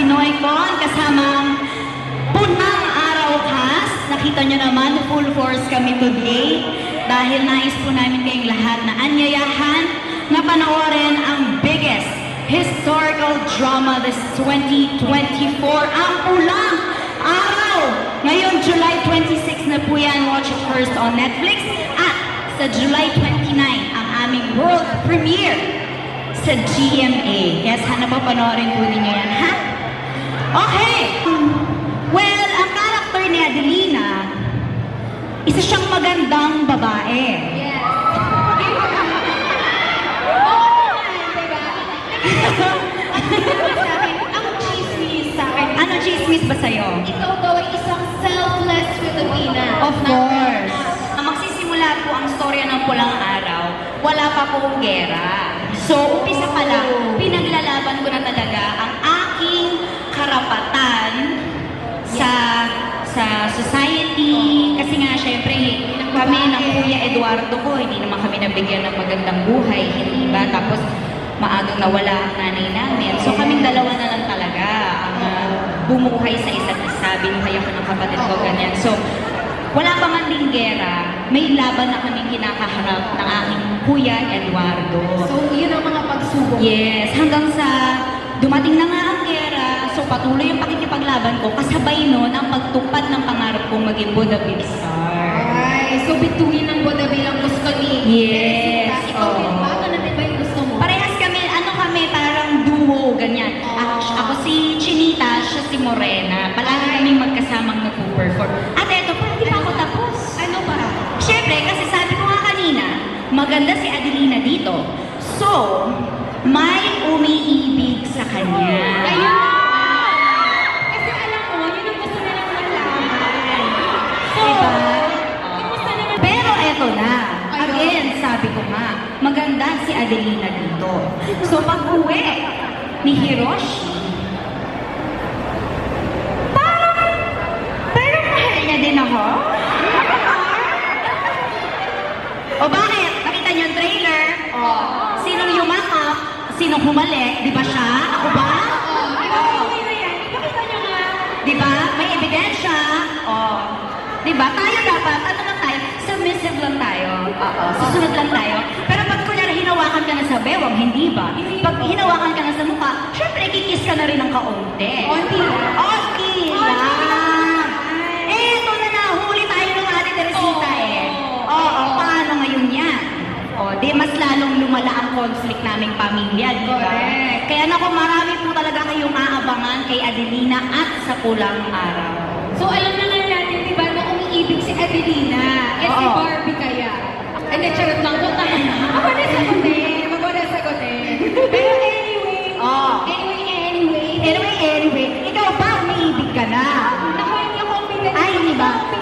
PinoyCon kasama ang Punang Araw Cast. Nakita nyo naman, full force kami today dahil nais po namin kayong lahat na anyayahan na panoorin ang biggest historical drama this 2024, ang Pulang Araw. Ngayon, July 26 na po yan. Watch it first on Netflix. At sa July 29, ang aming world premiere sa GMA. Kaya sana pa panoorin po ninyo yan, ha? Okay! Well, ang character ni Adelina, isa siyang magandang babae. Yes. Ang chismis sa akin. Ano chismis ba sa'yo? Ikaw daw ay isang selfless Filipina. Of course. Magsisimula po ang storya ng Pulang Araw, wala pa pong gera. So, umpisa pa lang, pinaglalaban ko na talaga ang aking karapatan sa society. Kasi nga, syempre, kami ng Kuya Eduardo ko, hindi naman kami nabigyan ng magandang buhay, hindi ba? Tapos, maagang nawala ang nanay namin. So, kaming dalawa na lang talaga ang bumuhay sa isa't isa. Binuhay ako ng kapatid ko, ganyan. So, wala pa man ding gera, may laban na kaming kinakaharap ng aking Kuya Eduardo. So, yun ang mga pagsubok. Yes, hanggang sa dumating na nga ang gera, so patuloy yung pakikipaglaban ko, kasabay nun ang pagtupad ng pangarap kong maging Budapest star. Ay, so bituin ng Boda bilang gusto ni Yes, Teresita. Ikaw din ba? Ano na ba yung gusto mo? Parehas kami, ano kami, parang duo, ganyan. Ako si Chinita, siya si Morena. Palagi kaming magkasamang nag-perform. At eto pa, hindi pa ako tapos. Ano ba? Siyempre, kasi sabi ko nga kanina, maganda si Adelina dito. So, may umiibig sa kanya. Ayun! Kasi alam mo, yun ang gusto nilang malaman. So, Diba? kamusta naman? Pero eto na. Again, sabi ko nga, maganda si Adelina dito. So, pag-uwi ni Hiroshi, parang mahal niya din ako. O bakit? Nakita niyo yung trailer? O, sinong yumakap? Sinong humalik? Di ba siya? Ako ba? Okay na yan. Ipakita niyo nga. Di ba? May ebidensya. O, di ba? Tayo dapat, ano lang tayo? Submissive lang tayo. Oo, susunod lang tayo. Pero pag kunyari hinawakan ka na sa bewang, hindi ba? Pag hinawakan ka na sa mukha, syempre kikis ka na rin ng kaunti. Onti lang. Onti lang. Eh, ito na nahuli tayo ng Ate Teresita eh. Oo, paano ngayon yan? O, di mas lalong lumala ang conflict naming pamilya, di ba? Correct. Kaya naku, marami po talaga kayong aabangan kay Adelina at sa Pulang Araw. So, alam na nga natin, di ba, na umiibig si Adelina. Eh, si Oo. Barbie kaya. Hindi, charot lang. Huwag na. Ako na sagutin. Ako na sagutin. Pero anyway. Oo. Anyway. Ikaw ba umiibig ka na? Naku, hindi ako confident. Ay, hindi ba? Okay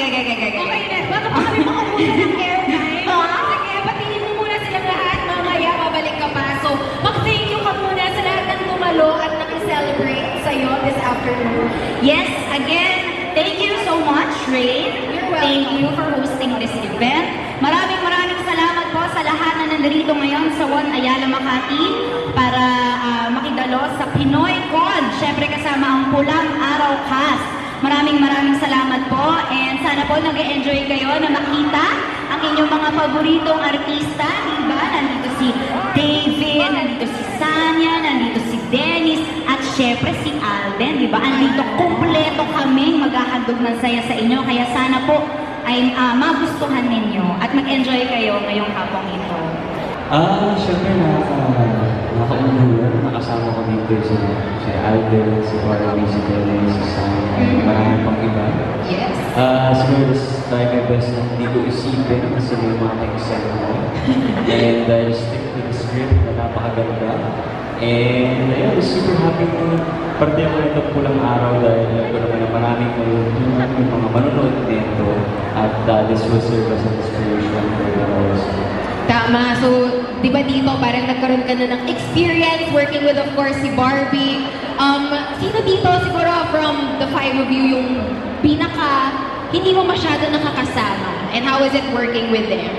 Okay. na. Baka pa kami makakuha ng airtime. Sige, batiin mo muna silang lahat. Mamaya, babalik ka pa. So, mag-thank you ka muna sa lahat ng tumalo at nakiselebrate sa'yo this afternoon. Yes, again, thank you so much, Rain. You're welcome. Thank you for hosting this event. Maraming salamat po sa lahat na nandito ngayon sa One Ayala Makati para makidalo sa PinoyCon. Siyempre kasama ang Pulang Araw Cast. Maraming salamat po and sana po nag-enjoy kayo na makita ang inyong mga paboritong artista, diba? Nandito si David, nandito si Sanya, nandito si Dennis, at syempre si Alden, diba? Andito kumpleto kaming maghahandog ng saya sa inyo, kaya sana po ay magustuhan ninyo at mag-enjoy kayo ngayong hapong ito. Siyempre nakakaungulan. Nakasama ko dito si Alden, si Barbie, si Dennis, si Sam, marami pang iba. Yes. Siguro try my best na hindi ko isipin kasi may mga nag-isip mo. And I stick to the script na napakaganda. And ayun, I'm super happy na parte ako nito Pulang Araw dahil alam ko naman na maraming malulutunan yung mga manonood dito. At this will serve as an inspiration for the rest. Tama. So, di ba dito, parang nagkaroon ka na ng experience working with, of course, si Barbie. Sino dito, siguro, from the five of you, yung pinaka, hindi mo masyado nakakasama? And how is it working with them?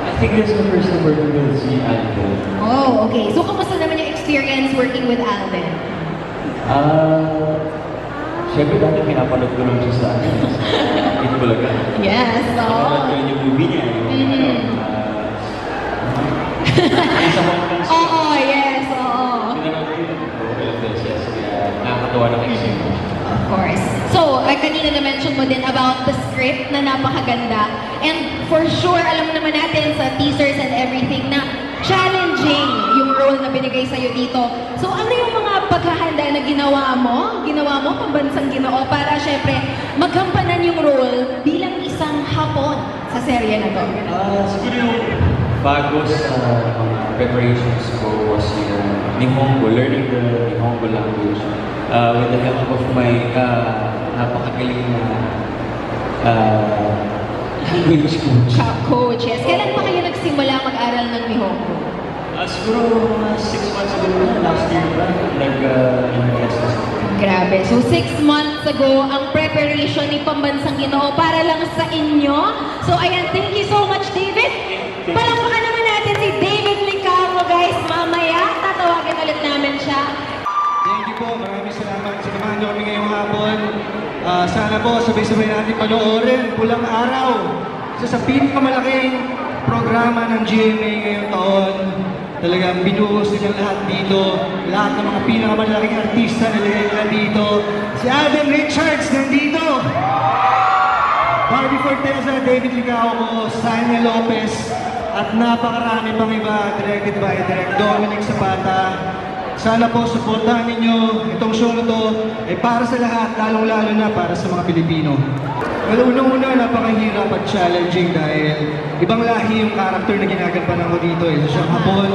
I think this is the first time working with si Alden. Oh, okay. So, kamusta naman yung experience experience working with Alden? Siyempre dati pinapanood ko lang siya sa Itbulaga. Yes, Napanood ko yung movie niya. Isa mo lang siya. Oo, yes, oo. Pinanood ko yung ilang beses. Kaya nakakatawa na kayo. Of course. So, kanina na-mention mo din about the script na napakaganda. And for sure, alam naman natin sa teasers and everything na challenging yung role na binigay sa'yo dito. So, ano yung mga paghahanda na ginawa mo pambansang Ginoo, para syempre magkampanan yung role bilang isang Hapon sa serye na to? Siguro yung bago sa mga preparations ko was yung Nihongo, learning the Nihongo language. With the help of my napakagaling na language coach. Coach, yes. Kailan pa kayo nagsimula mag-aral ng Nihongo? Siguro mga 6 months ago na, last year pa, nag-classes. Grabe. So, 6 months ago, ang preparation ni Pambansang Ginoo para lang sa inyo. So, ayan, thank you so much, David. Palakpakan naman natin si David Licao, guys. Mamaya, tatawagin ulit namin siya. Thank you po. Maraming salamat. Sinamahan niyo kami ngayong hapon. Sana po sabay-sabay natin panoorin Pulang Araw. Isa sa pinakamalaking programa ng GMA ngayong taon. Talagang binuhos nila lahat dito. Lahat ng mga pinakamalaking artista nilagay nila dito. Si Alden Richards nandito. Barbie Forteza, David Licao, Sanya Lopez, at napakarami pang iba, directed by Direk Dominic Zapata. Sana po supportahan ninyo itong show na to para sa lahat, lalong-lalo na para sa mga Pilipino. Well, unang-una, napakahirap at challenging dahil ibang lahi yung character na ginagampanan ko dito. Isa siyang Hapon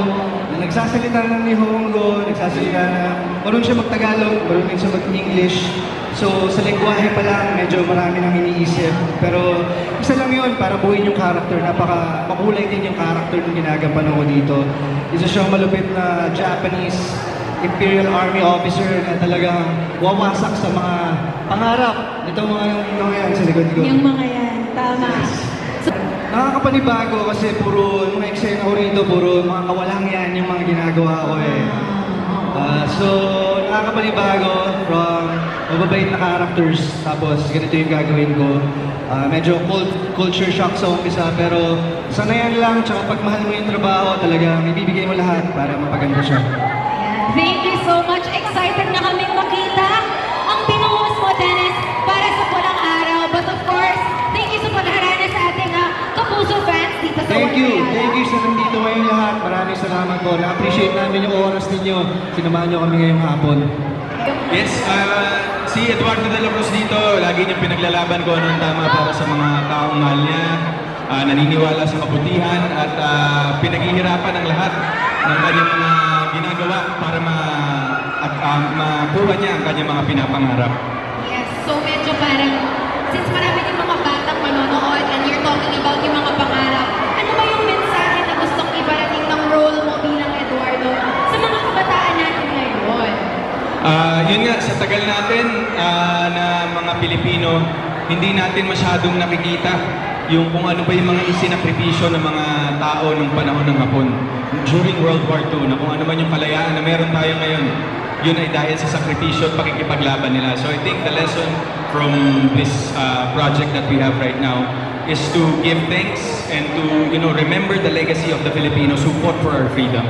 na nagsasalita ng Nihongo, nagsasalita na marunong siya mag-Tagalog, marunong siya mag-English. So, sa lengguwahe pa lang, medyo marami nang iniisip. Pero, isa lang yun, para buuin yung character. Makulay din yung character na ginagampanan ko dito. Isa siyang malupit na Japanese Imperial Army officer na talagang wawasak sa mga pangarap. Ito mga yan sa likod ko. Yung mga yan, tama. So, Nakakapanibago kasi puro yung mga eksena ko rito, puro mga kawalang yan yung mga ginagawa ko eh. So, nakakapanibago from mababait na characters, tapos ganito yung gagawin ko. Medyo culture shock sa umpisa, pero sanayan lang, tsaka pag mahal mo yung trabaho, talagang ibibigay mo lahat para mapaganda siya. thank you so much. Excited na kaming makita ang pinuhos mo, Dennis, para sa Pulang Araw. But of course, thank you sa pagharana sa ating kapuso fans dito sa Thank you Watermelon. sa nandito ngayong lahat. Maraming salamat po. Na-appreciate namin yung oras ninyo. Sinamahan nyo kami ngayong hapon. Yes, si Eduardo de la Cruz dito, lagi niyang pinaglalaban kung ano ang tama para sa mga taong mahal niya, naniniwala sa kabutihan at pinaghihirapan ang lahat ng kanyang mga ginagawa para makuha niya ang kanyang mga pinapangarap. Yes, so medyo parang, since marami yung mga batang manonood and you're talking about yung mga pangarap, ano ba yung mensahe na gustong ibarating ng role mo bilang Eduardo sa mga kabataan natin ngayon? Yun nga, sa tagal natin na mga Pilipino, hindi natin masyadong nakikita yung kung ano ba yung mga isinakripisyo ng mga tao nung panahon ng Hapon during World War II, na kung ano man yung kalayaan na meron tayo ngayon, yun ay dahil sa sakripisyo at pakikipaglaban nila. So I think the lesson from this project that we have right now is to give thanks and to remember the legacy of the Filipinos who fought for our freedom.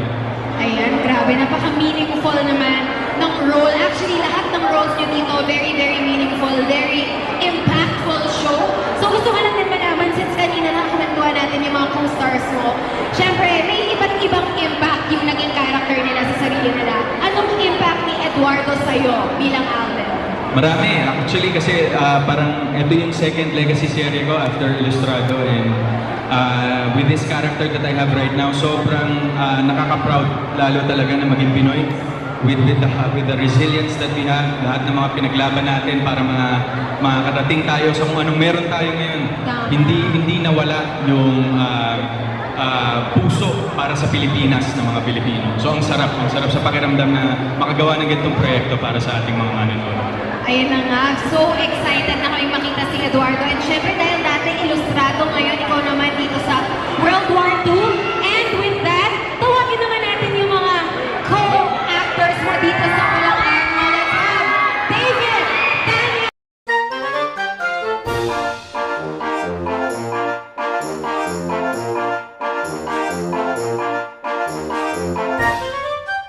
Ayan, grabe, napaka-meaningful naman ng role. Actually, lahat ng roles nyo dito, very, very meaningful, very impactful show. So gusto ko lang din malaman, since kanina nakakwentuhan natin yung mga co-stars mo, syempre, may iba't ibang impact yung naging character nila sa sarili nila. Anong impact ni Eduardo sa'yo bilang Alden? Marami. Actually, kasi parang ito yung second legacy serie ko after Ilustrado, and with this character that I have right now, sobrang nakaka-proud lalo talaga na maging Pinoy. With the resilience that we have, lahat ng mga pinaglaban natin para makarating tayo sa kung anong meron tayo ngayon. Hindi nawala yung puso para sa Pilipinas ng mga Pilipino. So ang sarap sa pakiramdam na makagawa ng ganitong proyekto para sa ating mga manonood. Ayan na nga, so excited na kami makita si Eduardo. And syempre dahil dati Ilustrado, ngayon ikaw naman dito sa World War II.